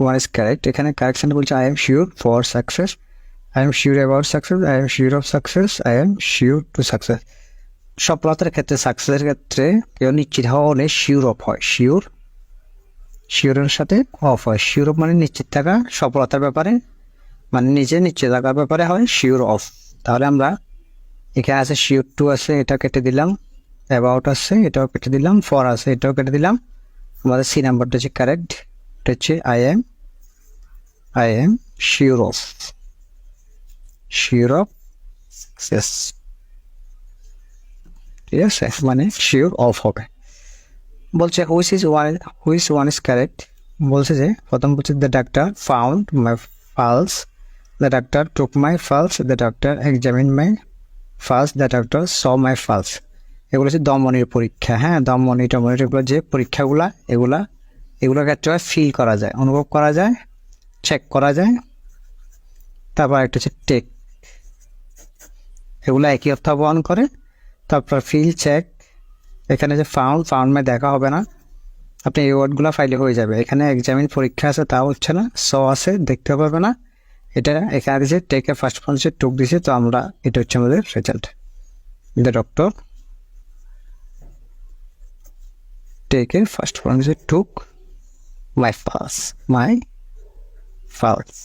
One is correct. এখানে correction বলছে I am sure for success, I am sure about success, I am sure of success, I am sure to success. সফলতার ক্ষেত্রে, সাকসেসের ক্ষেত্রে কেউ নিশ্চিত হওয়া হলে শিওর অফ হয়, শিওরের সাথে অফ হয়। শিওর অফ মানে নিশ্চিত থাকা, সফলতার ব্যাপারে মানে নিজে নিশ্চিত থাকার ব্যাপারে হয় শিওর অফ। তাহলে আমরা এখানে আছে শিওর টু আছে, এটা কেটে দিলাম, অ্যাবাউট আছে এটাও কেটে দিলাম, ফর আছে এটাও কেটে দিলাম। আমাদের সি নাম্বারটা হচ্ছে কারেক্ট, এটা হচ্ছে I am sure of success. ঠিক আছে, মানে শিওর অফ হবে। বলছে হুইচ ওয়ান ইজ কারেক্ট। বলছে যে প্রথম বলছে the doctor found my pulse, the doctor took my pulse, the doctor examine my pulse, the doctor saw my pulse. এগুলো হচ্ছে দমনির পরীক্ষা। হ্যাঁ, দমনি টমনির এগুলো যে পরীক্ষাগুলা, এগুলোর ক্ষেত্রে ফিল করা যায়, অনুভব করা যায়, চেক করা যায়। তারপর একটা হচ্ছে টেক, এগুলো একই অর্থ বহন করে। তারপর ফিল, চেক। এখানে যে ফাউন্ড মানে দেখা হবে না, আপনি এই ওয়ার্ডগুলো ফাইলে হয়ে যাবে। এখানে এক্সামিন পরীক্ষা আছে, তাও হচ্ছে না, স আছে দেখতে পাবে না। এটা এখানে দিয়েছে টেকের ফার্স্ট ফর্ম হচ্ছে টুক দিয়েছে, তো আমরা এটা হচ্ছে আমাদের রেজাল্ট। দ্য ডক্টর টেকের ফার্স্ট ফর্ম হচ্ছে টুক মাই ফালস।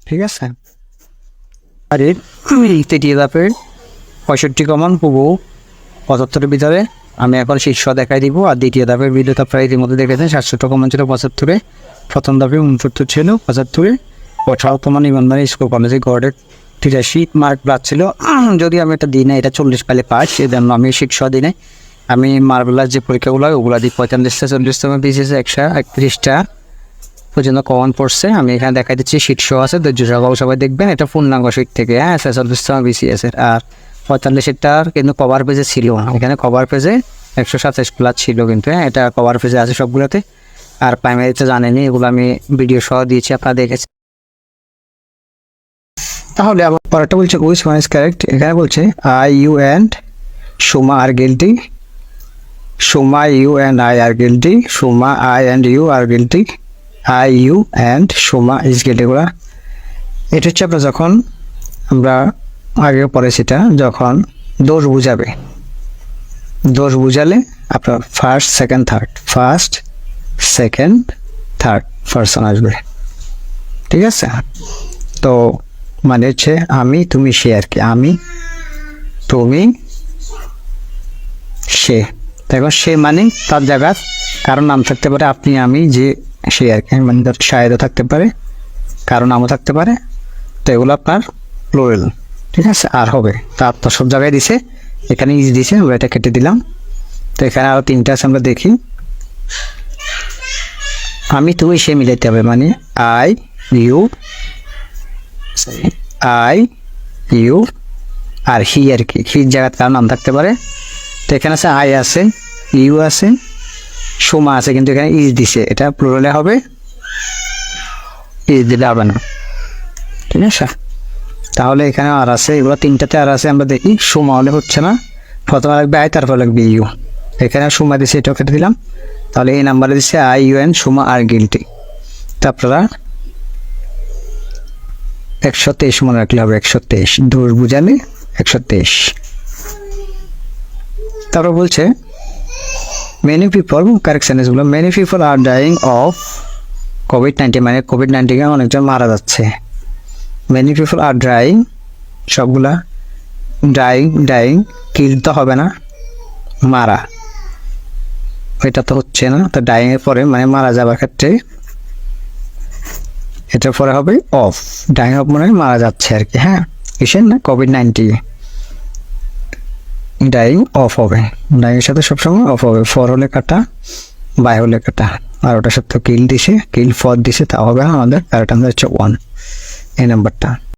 ঠিক আছে, আর এর তৃতীয় ধাপের 65 কমন পুবো 75-এর ভিতরে আমি এখন শীর্ষ দেখাই দিব। আর দ্বিতীয় ধাপের ভিডিওটা প্রায় ইতিমধ্যে দেখেছেন, 67 কমন ছিল 75-এ, প্রথম ধাপে 69 ছিল 75-এ। 18তম নিবন্ধনে স্কুল কলেজে গড়ে 83 মার্ক প্লাস ছিল। যদি আমি এটা দিই না, এটা 40 পেলে পাস, সেজন্য আমি শীর্ষ দিই নাই। আমি মার্বেলার যে পরীক্ষাগুলো ওগুলো দিই 45টা 40তম বিসিএস 131টা পর্যন্ত কমন পড়ছে। আমি এখানে দেখাই দিচ্ছি, শীর্ষ আছে, ধৈর্য সহকারে সবাই দেখবেন। এটা পূর্ণাঙ্গ শীট থেকে, হ্যাঁ, 46তম বিসিএস এর। আর 45টার কিন্তু কভার পেজে ছিল, এখানে কভার পেজে 127 প্লাস ছিল কিন্তু, হ্যাঁ, এটা কভার পেজে আছে সবগুলোতে। আর প্রাইমারিতে জানেনি, এগুলো আমি ভিডিও সহ দিয়েছি, আপনারা দেখেছেন। তাহলে আবার পরেরটা বলছে হুইচ ওয়ান ইজ কারেক্ট। এখানে বলছে I you and Suma are guilty, Suma you and I are guilty, Suma I and you are guilty, I you and Suma is guilty. এগুলো এটা হচ্ছে আপনার যখন আমরা আগে পড়েছি, এটা যখন দোষ বুঝাবে, দোষ বুঝালে আপনার ফার্স্ট সেকেন্ড থার্ড পারসন আসবে। ঠিক আছে, তো মানে হচ্ছে আমি তুমি সে আর কি, আমি তুমি সে। দেখো সে মানে তার জায়গার কারো নাম থাকতে পারে, আপনি আমি যে সে আর কি, মানে শায়দও থাকতে পারে, কারো নামও থাকতে পারে। তো এগুলো আপনার প্লুরাল। ঠিক আছে, আর হবে তার তো সব জায়গায় দিছে, এখানে ইজ দিছে, আমরা এটা কেটে দিলাম। তো এখানে আরও 3টা আছে, আমরা দেখি। আমি তুমি সে মিলাইতে হবে, মানে আই ইউ আর হি আর কি, হির জায়গায় কারো নাম থাকতে পারে। তো এখানে আছে আই আছে, ইউ আছে, সুমা আছে, কিন্তু এখানে ইজ দিছে, এটা প্লুরালে হবে, ইজ দিলে হবে না। ঠিক আছে, তাহলে এখানে আর আছে, এগুলো 3টাতে আর আছে, আমরা দেখি। সুমা হলে হচ্ছে না, প্রথমে লাগবে আই, তারপর লাগবে ইউ। এখানে সুমা দিছে, এটাও কেটে দিলাম। তাহলে এই নাম্বারে দিচ্ছে I you and Suma are guilty. তো আপনারা 123 মনে রাখলে হবে, 123 দোষ বুঝালে 123। তারপর বলছে মেনি পিপল, কারেকশন এগুলো, many people R dyeing of COVID-19, মানে কোভিড-19 অনেকজন মারা যাচ্ছে। মেনি পিপল আর ডাইং, সবগুলা ডাইং কিল তো হবে না, মারা এটা তো হচ্ছে না। তো ডাইং এর পরে মানে মারা যাবার ক্ষেত্রে এটার পরে হবে অফ, ডাইং অফ মানে মারা যাচ্ছে আর কি। হ্যাঁ, কিসের না, কোভিড-19, ডাইং অফ হবে, ডাইং এর সাথে সবসময় অফ হবে। ফর হলে কাটা, বাই হলে কাটা। আর ওটার সাথে কিল দিছে, কিল ফর দিছে, তা হবে আমাদের, আর এটা হচ্ছে 1 এই নাম্বারটা।